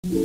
Hello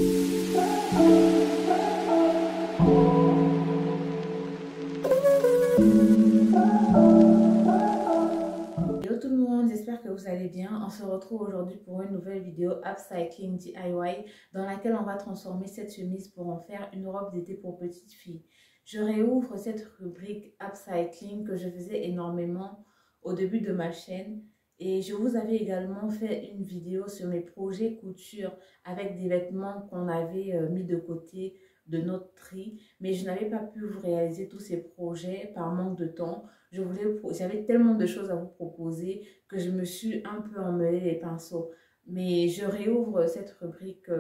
tout le monde, j'espère que vous allez bien. On se retrouve aujourd'hui pour une nouvelle vidéo Upcycling DIY dans laquelle on va transformer cette chemise pour en faire une robe d'été pour petite fille. Je réouvre cette rubrique Upcycling que je faisais énormément au début de ma chaîne et je vous avais également fait une vidéo sur mes projets couture avec des vêtements qu'on avait mis de côté de notre tri, mais je n'avais pas pu vous réaliser tous ces projets par manque de temps. J'avais tellement de choses à vous proposer que je me suis un peu emmêlé les pinceaux. Mais je réouvre cette rubrique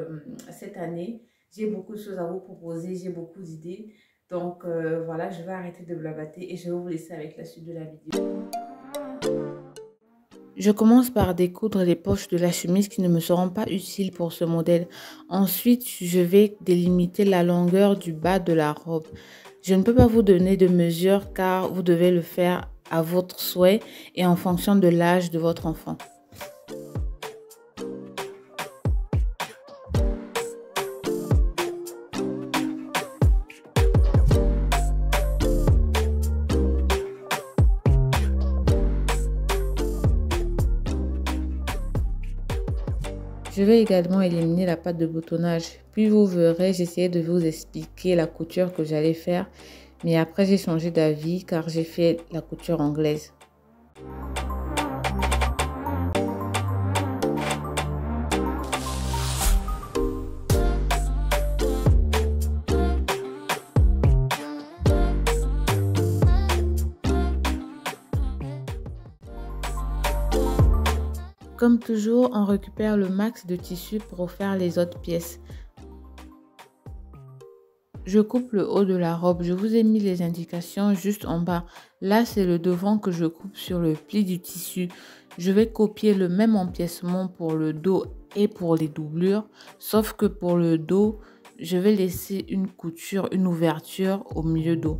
cette année. J'ai beaucoup de choses à vous proposer, j'ai beaucoup d'idées. Donc voilà, je vais arrêter de blablater et je vais vous laisser avec la suite de la vidéo. Je commence par découdre les poches de la chemise qui ne me seront pas utiles pour ce modèle. Ensuite, je vais délimiter la longueur du bas de la robe. Je ne peux pas vous donner de mesure car vous devez le faire à votre souhait et en fonction de l'âge de votre enfant. Je vais également éliminer la pâte de boutonnage. Puis vous verrez, j'essayais de vous expliquer la couture que j'allais faire. Mais après, j'ai changé d'avis car j'ai fait la couture anglaise. Comme toujours, on récupère le max de tissu pour faire les autres pièces. Je coupe le haut de la robe. Je vous ai mis les indications juste en bas. Là, c'est le devant que je coupe sur le pli du tissu. Je vais copier le même empiècement pour le dos et pour les doublures. Sauf que pour le dos, je vais laisser une ouverture au milieu dos.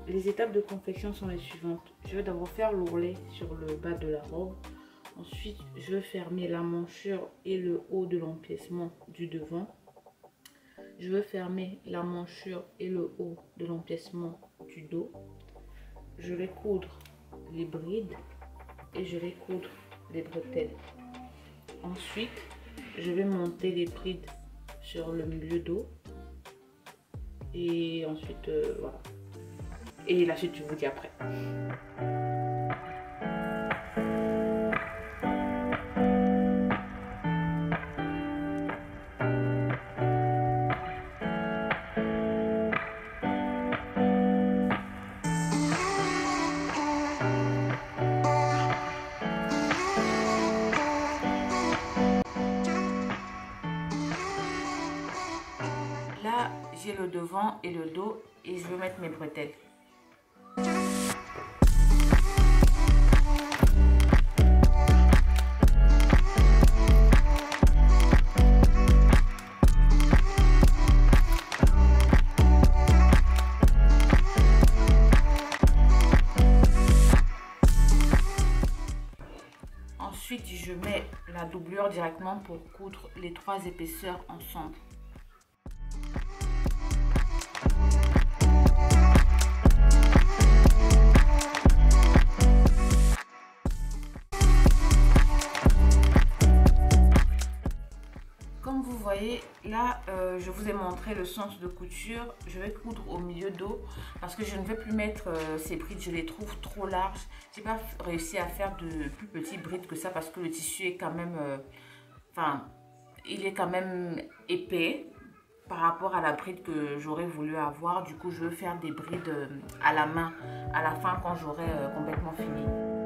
Les étapes de confection sont les suivantes. Je vais d'abord faire l'ourlet sur le bas de la robe. Ensuite, je vais fermer la manchure et le haut de l'empiècement du devant. Je vais fermer la manchure et le haut de l'empiècement du dos. Je vais coudre les brides et je vais coudre les bretelles. Ensuite, je vais monter les brides sur le milieu dos. Et ensuite, voilà. Et la suite, je vous dis après. Là, j'ai le devant et le dos et je vais mettre mes bretelles. Ensuite, je mets la doublure directement pour coudre les 3 épaisseurs ensemble. Comme vous voyez, là, je vous ai montré le sens de couture. Je vais coudre au milieu dos parce que je ne vais plus mettre ces brides. Je les trouve trop larges. J'ai pas réussi à faire de plus petits brides que ça parce que le tissu est quand même... il est quand même épais par rapport à la bride que j'aurais voulu avoir. Du coup, je veux faire des brides à la main à la fin quand j'aurai complètement fini.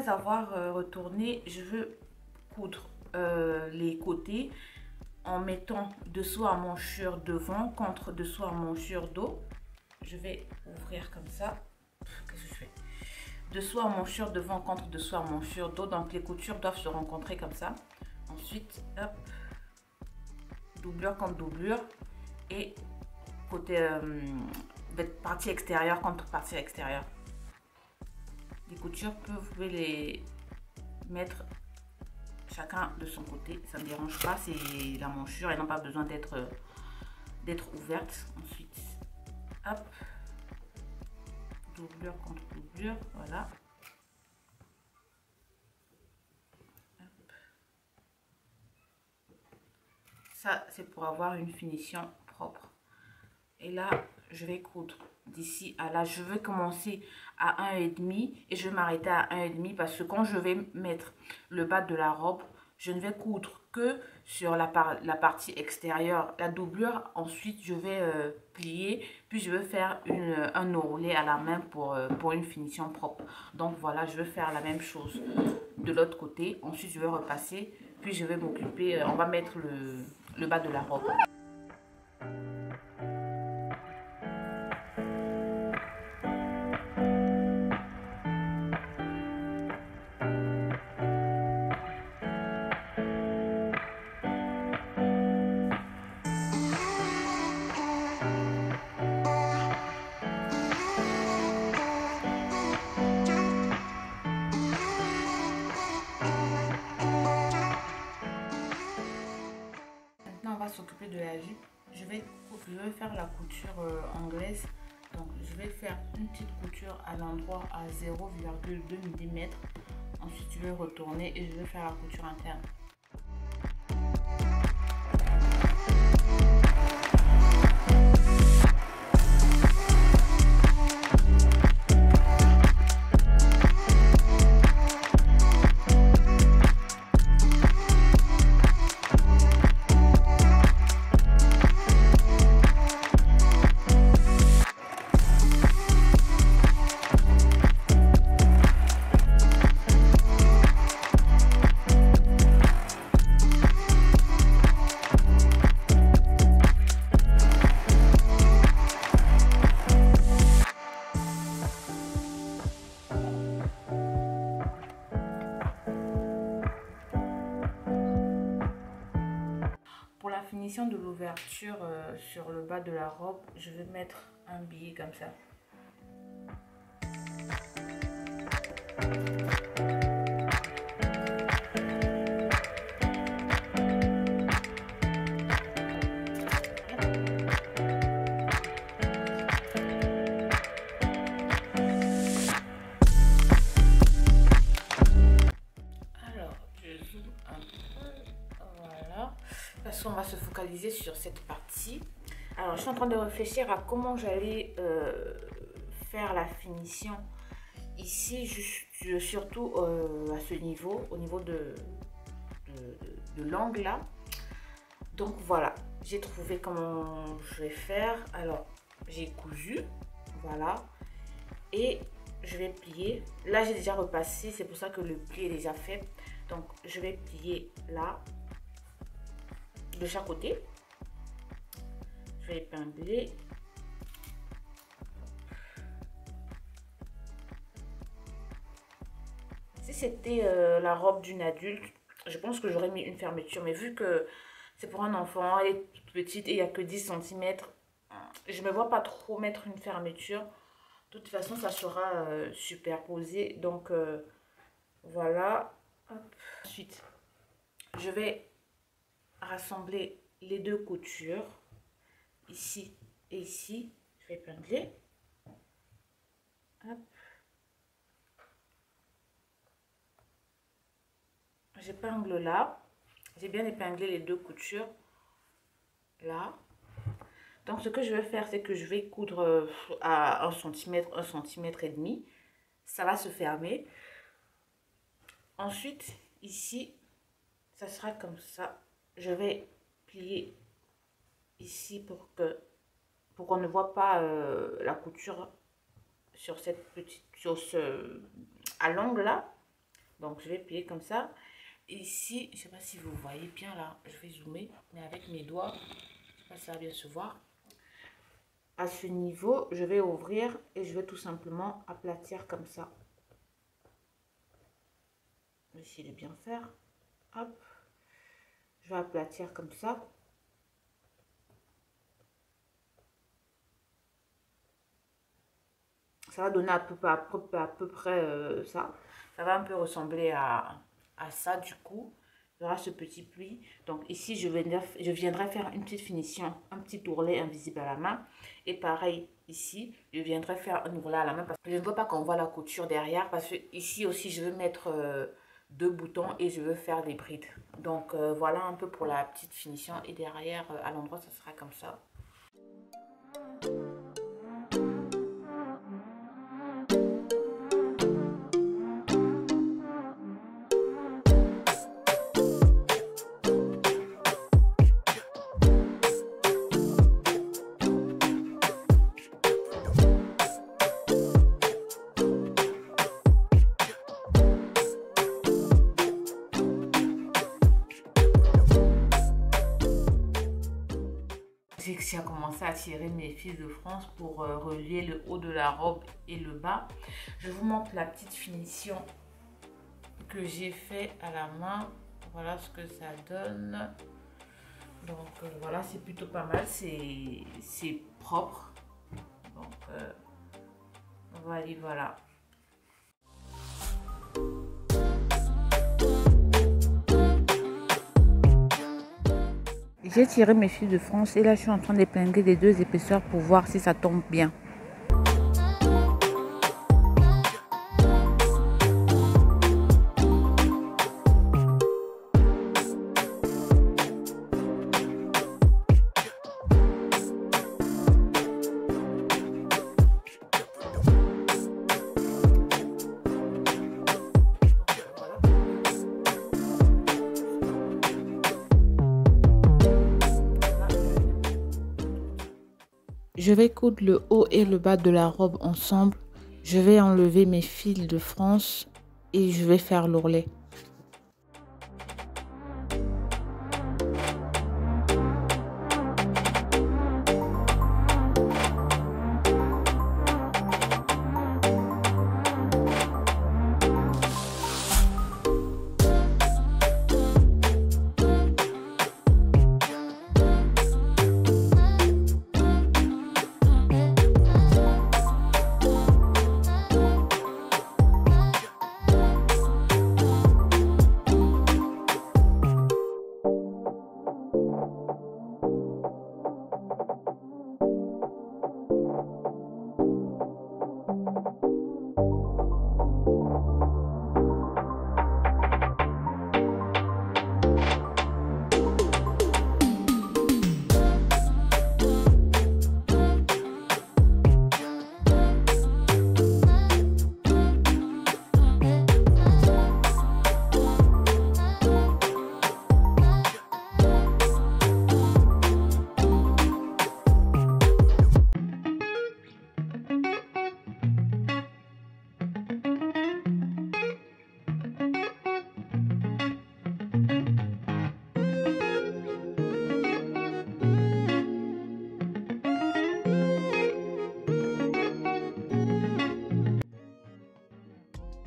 après avoir retourné, je veux coudre les côtés en mettant dessous à manchure devant contre dessous à manchure dos. Je vais ouvrir comme ça. Qu'est-ce que je fais? Dessous à manchure devant contre dessous à manchure dos. Donc les coutures doivent se rencontrer comme ça. Ensuite, hop, doublure contre doublure et côté partie extérieure contre partie extérieure. Les coutures, vous pouvez les mettre chacun de son côté, ça ne me dérange pas, c'est la manchure, elles n'ont pas besoin d'être ouvertes. Ensuite, hop, doublure contre doublure, voilà. Hop. Ça, c'est pour avoir une finition propre. Et là, je vais coudre d'ici à là. Je vais commencer à 1,5 et je vais m'arrêter à 1,5 parce que quand je vais mettre le bas de la robe, je ne vais coudre que sur la partie extérieure, la doublure. Ensuite, je vais plier, puis je vais faire un ourlet à la main pour une finition propre. Donc voilà, je vais faire la même chose de l'autre côté. Ensuite, je vais repasser, puis je vais m'occuper, on va mettre le bas de la robe. S'occuper de la jupe, je vais faire la couture anglaise. Donc je vais faire une petite couture à l'endroit à 0,2 mm. Ensuite je vais retourner et je vais faire la couture interne. Finition de l'ouverture sur le bas de la robe, je vais mettre un billet comme ça. On va se focaliser sur cette partie. Alors je suis en train de réfléchir à comment j'allais faire la finition ici, surtout à ce niveau, au niveau de l'angle là. Donc voilà, j'ai trouvé comment je vais faire. Alors j'ai cousu, voilà, et je vais plier. Là j'ai déjà repassé, c'est pour ça que le pli est déjà fait. Donc je vais plier là de chaque côté. Je vais épingler. Si c'était la robe d'une adulte, je pense que j'aurais mis une fermeture, mais vu que c'est pour un enfant, elle est toute petite et il n'y a que 10 cm, je ne me vois pas trop mettre une fermeture. De toute façon, ça sera superposé. Donc voilà. Hop. Ensuite, je vais rassembler les deux coutures ici et ici. Je vais épingler. Hop. J'épingle là. J'ai bien épinglé les deux coutures là. Donc ce que je vais faire, c'est que je vais coudre à 1 cm, 1,5 cm. Ça va se fermer. Ensuite, ici, ça sera comme ça. Je vais plier ici pour qu'on ne voit pas la couture sur cette petite, à l'angle là. Donc, je vais plier comme ça. Ici, je ne sais pas si vous voyez bien là, je vais zoomer, mais avec mes doigts, je ne sais pas si ça va bien se voir. À ce niveau, je vais ouvrir et je vais tout simplement aplatir comme ça. Je vais essayer de bien faire. Hop. Je vais aplatir comme ça. Ça va donner à peu près ça. Ça va un peu ressembler à ça du coup. Il y aura ce petit pli. Donc ici, je viendrai faire une petite finition, un petit ourlet invisible à la main. Et pareil, ici, je viendrai faire un ourlet à la main parce que je ne veux pas qu'on voit la couture derrière. Parce que ici aussi, je veux mettre 2 boutons et je veux faire des brides. Donc voilà un peu pour la petite finition. Et derrière, à l'endroit, ça sera comme ça. J'ai commencé à tirer mes fils de France pour relier le haut de la robe et le bas. Je vous montre la petite finition que j'ai fait à la main. Voilà ce que ça donne. Donc voilà, c'est plutôt pas mal, c'est propre. Donc voilà. J'ai tiré mes fils de France et là je suis en train d'épingler les 2 épaisseurs pour voir si ça tombe bien. Je vais coudre le haut et le bas de la robe ensemble. Je vais enlever mes fils de France et je vais faire l'ourlet.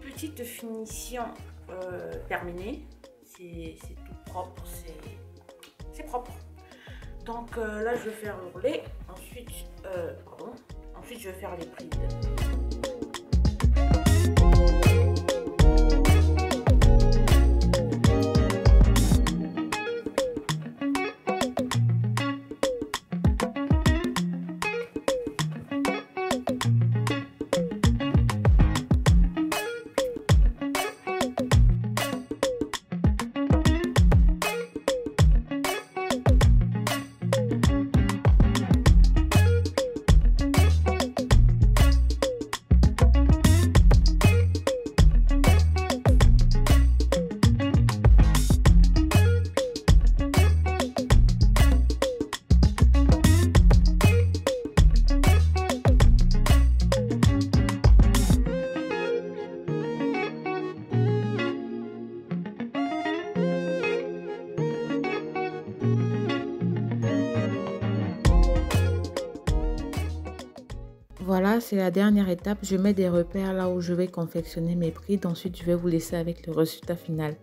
Petite finition terminée, c'est tout propre, c'est propre. Donc là je vais faire l'ourlet, ensuite je vais faire les brides. Voilà, c'est la dernière étape. Je mets des repères là où je vais confectionner mes brides. Ensuite, je vais vous laisser avec le résultat final.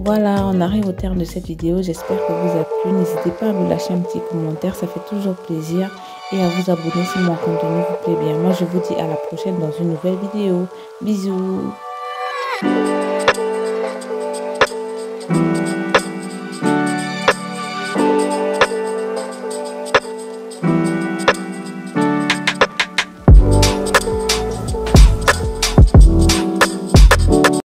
Voilà, on arrive au terme de cette vidéo. J'espère que vous a plu. N'hésitez pas à me lâcher un petit commentaire, ça fait toujours plaisir. Et à vous abonner si mon contenu vous plaît bien. Moi, je vous dis à la prochaine dans une nouvelle vidéo. Bisous.